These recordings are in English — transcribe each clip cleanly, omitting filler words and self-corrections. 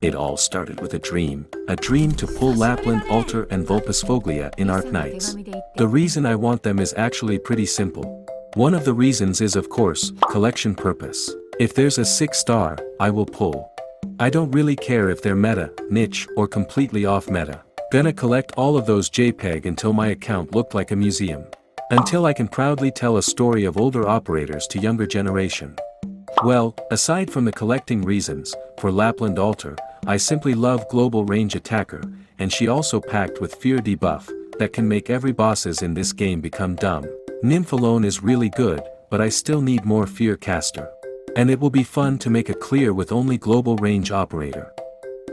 It all started with a dream to pull Lapland Altar and vulpisfoglia in Arknights. The reason I want them is actually pretty simple. One of the reasons is of course, collection purpose. If there's a 6-star, I will pull. I don't really care if they're meta, niche, or completely off meta. Gonna collect all of those JPEG until my account looked like a museum. Until I can proudly tell a story of older operators to younger generation. Well, aside from the collecting reasons, for Lapland Altar, I simply love global range attacker, and she also packed with fear debuff, that can make every bosses in this game become dumb. Nymph alone is really good, but I still need more fear caster. And it will be fun to make a clear with only global range operator.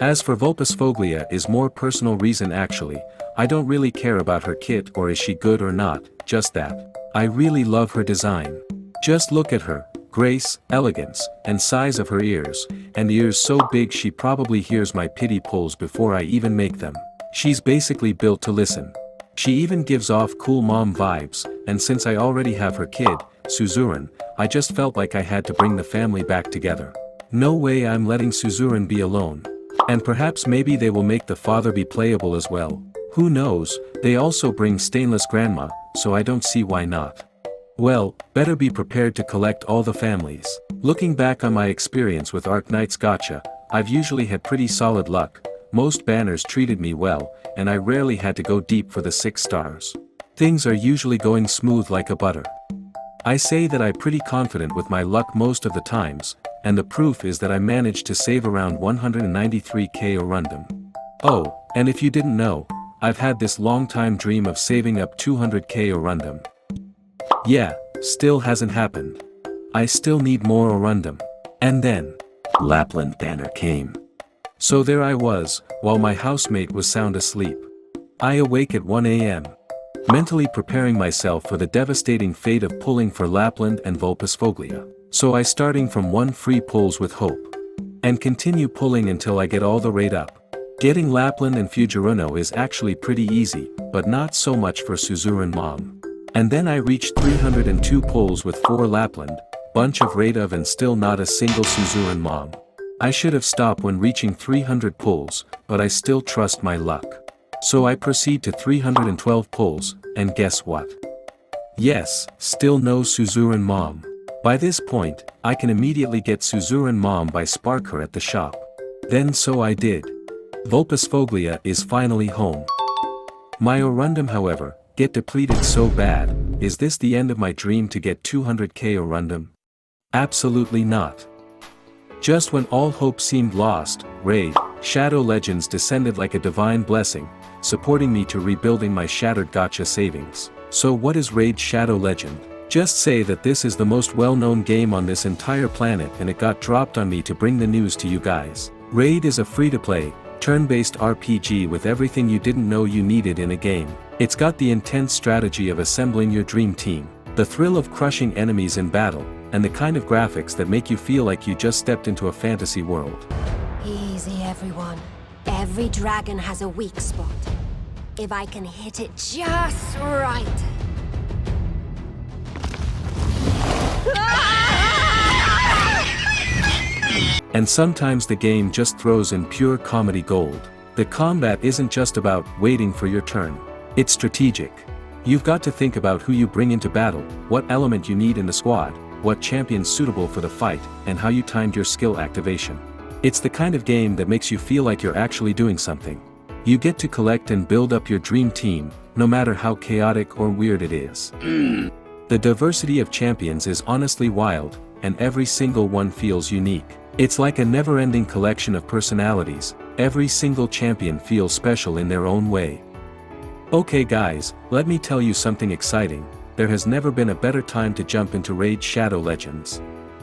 As for vulpisfoglia is more personal reason actually, I don't really care about her kit or is she good or not, just that. I really love her design. Just look at her, grace, elegance, and size of her ears, and ears so big she probably hears my pity pulls before I even make them. She's basically built to listen. She even gives off cool mom vibes, and since I already have her kid, Suzuran, I just felt like I had to bring the family back together. No way I'm letting Suzuran be alone. And perhaps maybe they will make the father be playable as well. Who knows, they also bring Stainless Grandma, so I don't see why not. Well, better be prepared to collect all the families. Looking back on my experience with Arknights gacha, I've usually had pretty solid luck, most banners treated me well, and I rarely had to go deep for the 6 stars. Things are usually going smooth like a butter. I say that I'm pretty confident with my luck most of the times, and the proof is that I managed to save around 193k orundum. Oh, and if you didn't know, I've had this long time dream of saving up 200k orundum. Yeah, still hasn't happened. I still need more orundum. And then, Lapland banner came. So there I was, while my housemate was sound asleep. I awake at 1 AM. Mentally preparing myself for the devastating fate of pulling for Lapland and vulpisfoglia. So I starting from 1 free pulls with hope. And continue pulling until I get all the raid up. Getting Lapland and Fujiruno is actually pretty easy, but not so much for Suzuran mom. And then I reached 302 pulls with 4 Lapland, bunch of raid of and still not a single Suzuran mom. I should have stopped when reaching 300 pulls, but I still trust my luck. So I proceed to 312 pulls, and guess what? Yes, still no Suzuran mom. By this point, I can immediately get Suzuran mom by spark her at the shop. Then so I did. Vulpisfoglia is finally home. My orundum however, get depleted so bad, is this the end of my dream to get 200k orundum? Absolutely not. Just when all hope seemed lost, Raid, Shadow Legends descended like a divine blessing, supporting me to rebuilding my shattered gacha savings. So what is Raid Shadow Legend? Just say that this is the most well-known game on this entire planet and it got dropped on me to bring the news to you guys. Raid is a free-to-play, turn-based RPG with everything you didn't know you needed in a game. It's got the intense strategy of assembling your dream team, the thrill of crushing enemies in battle, and the kind of graphics that make you feel like you just stepped into a fantasy world. Easy everyone. Every dragon has a weak spot. If I can hit it just right. And sometimes the game just throws in pure comedy gold. The combat isn't just about waiting for your turn. It's strategic. You've got to think about who you bring into battle, what element you need in the squad, what champion's suitable for the fight, and how you timed your skill activation. It's the kind of game that makes you feel like you're actually doing something. You get to collect and build up your dream team, no matter how chaotic or weird it is. The diversity of champions is honestly wild, and every single one feels unique. It's like a never-ending collection of personalities, every single champion feels special in their own way. Okay guys, let me tell you something exciting, there has never been a better time to jump into Raid Shadow Legends.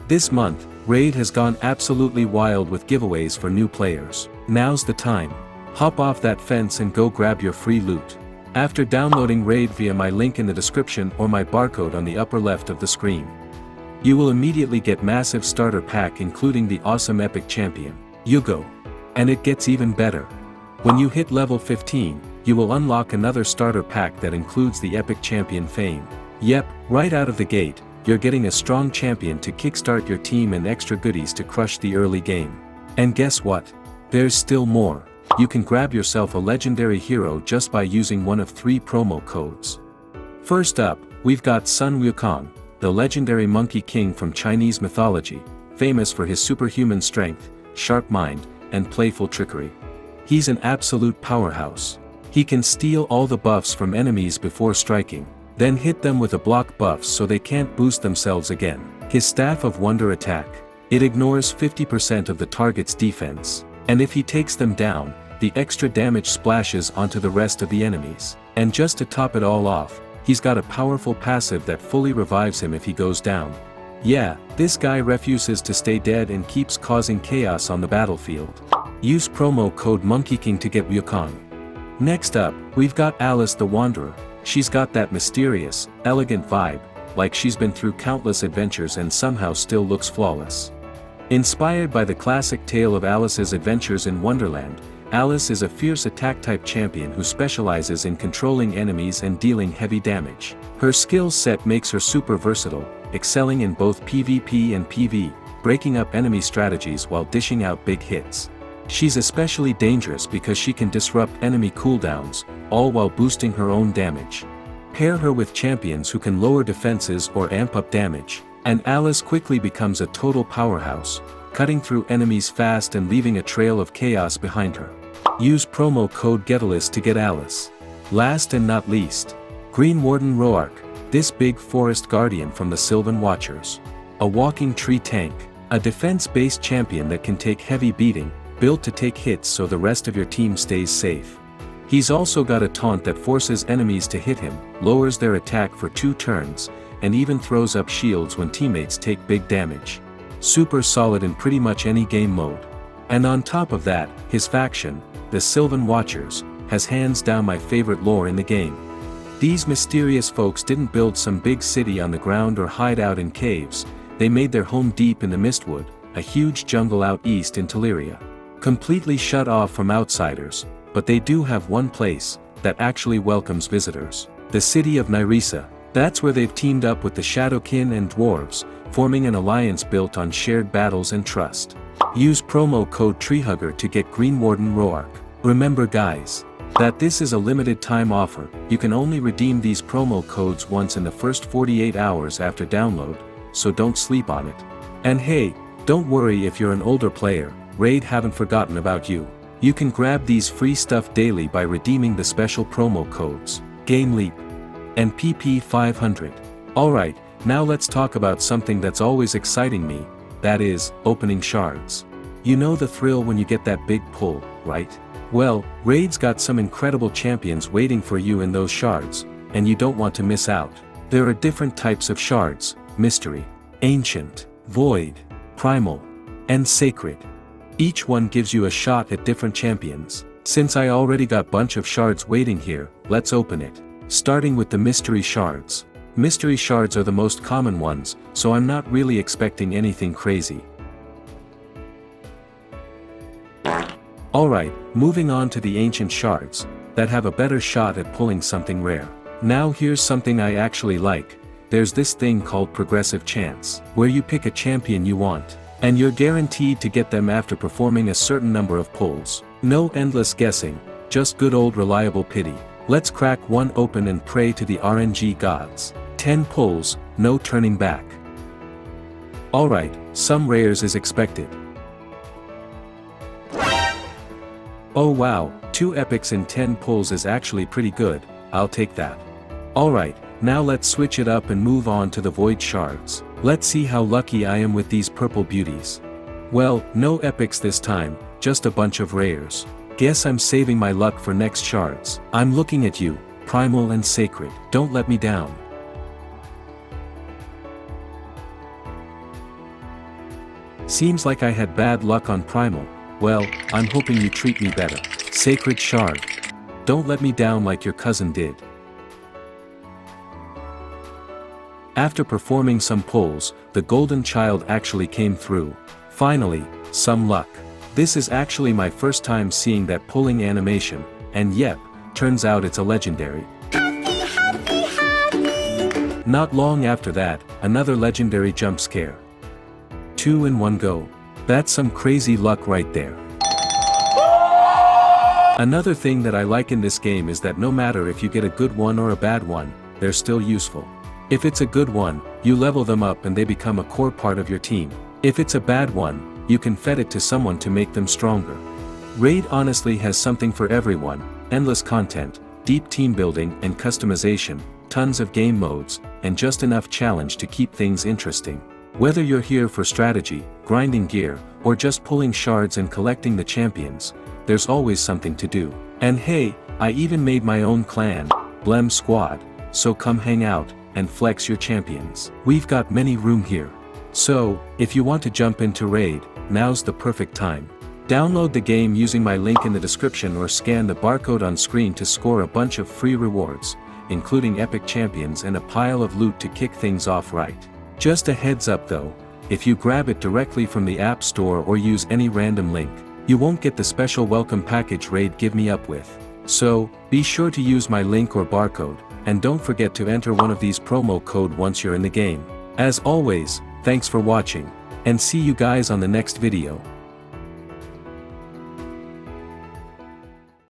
This month, Raid has gone absolutely wild with giveaways for new players. Now's the time. Hop off that fence and go grab your free loot. After downloading Raid via my link in the description or my barcode on the upper left of the screen. You will immediately get massive starter pack including the awesome epic champion, Uugo. And it gets even better. When you hit level 15, you will unlock another starter pack that includes the epic champion Fayne. Yep, right out of the gate, you're getting a strong champion to kickstart your team and extra goodies to crush the early game. And guess what? There's still more. You can grab yourself a legendary hero just by using one of 3 promo codes. First up, we've got Sun Wukong, the legendary Monkey King from Chinese mythology, famous for his superhuman strength, sharp mind, and playful trickery. He's an absolute powerhouse. He can steal all the buffs from enemies before striking, then hit them with a block buff so they can't boost themselves again. His Staff of Wonder attack. It ignores 50% of the target's defense, and if he takes them down, the extra damage splashes onto the rest of the enemies. And just to top it all off, he's got a powerful passive that fully revives him if he goes down. Yeah, this guy refuses to stay dead and keeps causing chaos on the battlefield. Use promo code MONKEYKING to get Wukong. Next up, we've got Alice the Wanderer. She's got that mysterious, elegant vibe, like she's been through countless adventures and somehow still looks flawless. Inspired by the classic tale of Alice's adventures in Wonderland, Alice is a fierce attack-type champion who specializes in controlling enemies and dealing heavy damage. Her skill set makes her super versatile, excelling in both PvP and PvE, breaking up enemy strategies while dishing out big hits. She's especially dangerous because she can disrupt enemy cooldowns, all while boosting her own damage. Pair her with champions who can lower defenses or amp up damage, and Alice quickly becomes a total powerhouse, cutting through enemies fast and leaving a trail of chaos behind her. Use promo code GETALICE to get Alice. Last and not least, Green Warden Roark, this big forest guardian from the Sylvan Watchers. A walking tree tank, a defense-based champion that can take heavy beating, built to take hits so the rest of your team stays safe. He's also got a taunt that forces enemies to hit him, lowers their attack for 2 turns, and even throws up shields when teammates take big damage. Super solid in pretty much any game mode. And on top of that, his faction, the Sylvan Watchers, has hands down my favorite lore in the game. These mysterious folks didn't build some big city on the ground or hide out in caves, they made their home deep in the Mistwood, a huge jungle out east in Teleria. Completely shut off from outsiders, but they do have one place that actually welcomes visitors. The city of Nyrisa. That's where they've teamed up with the Shadowkin and Dwarves, forming an alliance built on shared battles and trust. Use promo code TreeHugger to get Green Warden Roark. Remember guys, that this is a limited time offer. You can only redeem these promo codes once in the first 48 hours after download, so don't sleep on it. And hey, don't worry if you're an older player, Raid haven't forgotten about you. You can grab these free stuff daily by redeeming the special promo codes, GameLeap and PP500. Alright, now let's talk about something that's always exciting me, that is, opening shards. You know the thrill when you get that big pull, right? Well, Raid's got some incredible champions waiting for you in those shards, and you don't want to miss out. There are different types of shards: Mystery, Ancient, Void, Primal, and Sacred. Each one gives you a shot at different champions. Since I already got bunch of shards waiting here, let's open it. Starting with the Mystery Shards. Mystery Shards are the most common ones, so I'm not really expecting anything crazy. Alright, moving on to the Ancient Shards, that have a better shot at pulling something rare. Now here's something I actually like. There's this thing called Progressive Chance, where you pick a champion you want, and you're guaranteed to get them after performing a certain number of pulls. No endless guessing, just good old reliable pity. Let's crack one open and pray to the RNG gods. 10 pulls, no turning back. Alright, some rares is expected. Oh wow, 2 epics in 10 pulls is actually pretty good, I'll take that. Alright, now let's switch it up and move on to the Void Shards. Let's see how lucky I am with these purple beauties. Well, no epics this time, just a bunch of rares. Guess I'm saving my luck for next shards. I'm looking at you, Primal and Sacred. Don't let me down. Seems like I had bad luck on Primal. Well, I'm hoping you treat me better. Sacred Shard. Don't let me down like your cousin did. After performing some pulls, the Golden Child actually came through. Finally, some luck. This is actually my first time seeing that pulling animation, and yep, turns out it's a legendary. Not long after that, another legendary jump scare. 2 in one go. That's some crazy luck right there. Another thing that I like in this game is that no matter if you get a good one or a bad one, they're still useful. If it's a good one, you level them up and they become a core part of your team. If it's a bad one, you can feed it to someone to make them stronger. Raid honestly has something for everyone, endless content, deep team building and customization, tons of game modes, and just enough challenge to keep things interesting. Whether you're here for strategy, grinding gear, or just pulling shards and collecting the champions, there's always something to do. And hey, I even made my own clan, Blem Squad, so come hang out, and flex your champions. We've got many room here. So, if you want to jump into Raid, now's the perfect time. Download the game using my link in the description or scan the barcode on screen to score a bunch of free rewards, including epic champions and a pile of loot to kick things off right. Just a heads up though, if you grab it directly from the App Store or use any random link, you won't get the special welcome package Raid give me up with. So, be sure to use my link or barcode, and don't forget to enter one of these promo code once you're in the game. As always, thanks for watching, and see you guys on the next video.